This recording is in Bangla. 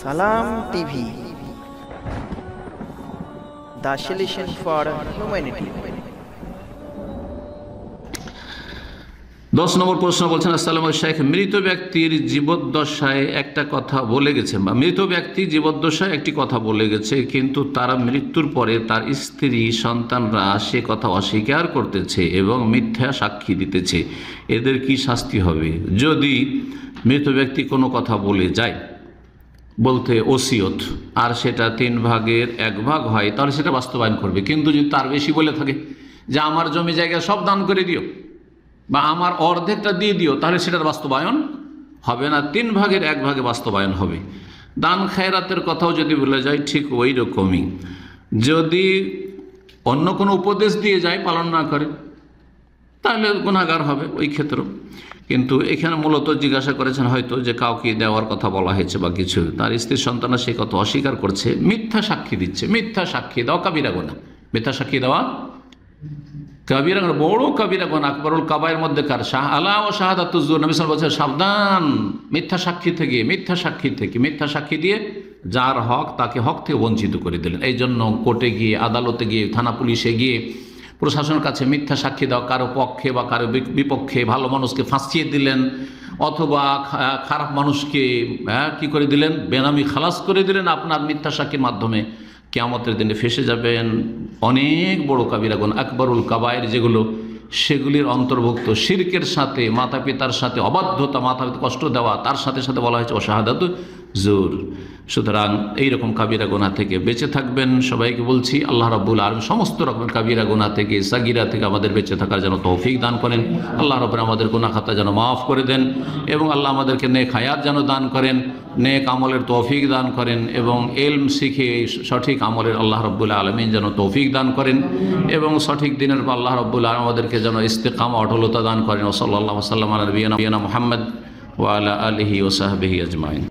সালাম TV, the solution for humanity। 10 নম্বর প্রশ্ন বলছেন, আসসালামু আলাইকুম শেখ, মৃত ব্যক্তির জীবদ্দশায় একটা কথা বলে গেছে, বা মৃত ব্যক্তি জীবদ্দশায় একটি কথা বলে গেছে, কিন্তু তারা মৃত্যুর পরে তার স্ত্রী সন্তানরা সে কথা অস্বীকার করতেছে এবং মিথ্যা সাক্ষী দিতেছে, এদের কি শাস্তি হবে? যদি মৃত ব্যক্তি কোনো কথা বলে যায়, বলতে ওসিয়ত, আর সেটা 3 ভাগের 1 ভাগ হয়, তাহলে সেটা বাস্তবায়ন করবে। কিন্তু যদি তার বেশি বলে থাকে যে আমার জমি জায়গা সব দান করে দিও বা আমার অর্ধেকটা দিয়ে দিও, তাহলে সেটার বাস্তবায়ন হবে না, 3 ভাগের 1 ভাগে বাস্তবায়ন হবে। দান খায়রাতের কথাও যদি বলে যায় ঠিক ওই রকমই। যদি অন্য কোনো উপদেশ দিয়ে যায়, পালন না করে, তাহলে গুনাহগার হবে ওই ক্ষেত্রেও। কিন্তু এখানে মূলত জিজ্ঞাসা করেছেন হয়তো যে কাউকে দেওয়ার কথা বলা হয়েছে বা কিছু, তার স্ত্রীর সন্তানরা সে কথা অস্বীকার করছে, মিথ্যা সাক্ষী দিচ্ছে। মিথ্যা সাক্ষী দেওয়া কাবিরা গুনাহ। মিথ্যা সাক্ষী দেওয়া কাবিরা গুনাহ, বড় কাবিরা গুনাহ, আকবরুল কাবায়ের মধ্যে কার আলা ও শাহাদাতুজ জুর। নবী সাল্লাল্লাহু আলাইহি ওয়াসাল্লাম বলেছেন, সাবধান মিথ্যা সাক্ষী থেকে, মিথ্যা সাক্ষী থেকে। মিথ্যা সাক্ষী দিয়ে যার হক, তাকে হক থেকে বঞ্চিত করে দিলেন। এই জন্য কোর্টে গিয়ে, আদালতে গিয়ে, থানা পুলিশে গিয়ে, প্রশাসনের কাছে মিথ্যা সাক্ষী দেওয়া, কারো পক্ষে বা কারো বিপক্ষে, ভালো মানুষকে ফাঁসিয়ে দিলেন অথবা খারাপ মানুষকে কি করে দিলেন, বেনামি খালাস করে দিলেন আপনার মিথ্যা সাক্ষীর মাধ্যমে, কিয়ামতের দিনে ফেসে যাবেন। অনেক বড় কাবিরা গুনাহ, আকবরুল কাবায়ের যেগুলো, সেগুলির অন্তর্ভুক্ত। শিরকের সাথে, মাতা পিতার সাথে অবাধ্যতা, মাতা পিতা কষ্ট দেওয়া, তার সাথে সাথে বলা হয়েছে শাহাদাতু জুর। সুতরাং এইরকম কাবিরা গুনাহ থেকে বেঁচে থাকবেন। সবাইকে বলছি, আল্লাহ রাব্বুল আলামিন সমস্ত রকমের কাবিরা গুনাহ থেকে, সাগিরা থেকে আমাদের বেঁচে থাকার যেন তৌফিক দান করেন। আল্লাহ রাব্বুল আমাদের গুনাহ খাতা যেন মাফ করে দেন, এবং আল্লাহ আমাদেরকে নেক হায়াত যেন দান করেন, নেক আমলের তৌফিক দান করেন, এবং ইলম শিখে সঠিক আমলের আল্লাহ রাব্বুল আলামিন যেন তৌফিক দান করেন, এবং সঠিক দিনের পর আল্লাহ রাব্বুল আলামিন আমাদেরকে যেন ইস্তেকামা, অটলতা দান করেন। সাল্লাল্লাহু আলাইহি ওয়াসাল্লাম আলা নবিয়িনা মুহাম্মদ ওয়া আলা আলিহি ওয়া সাহবিহি আজমাইন।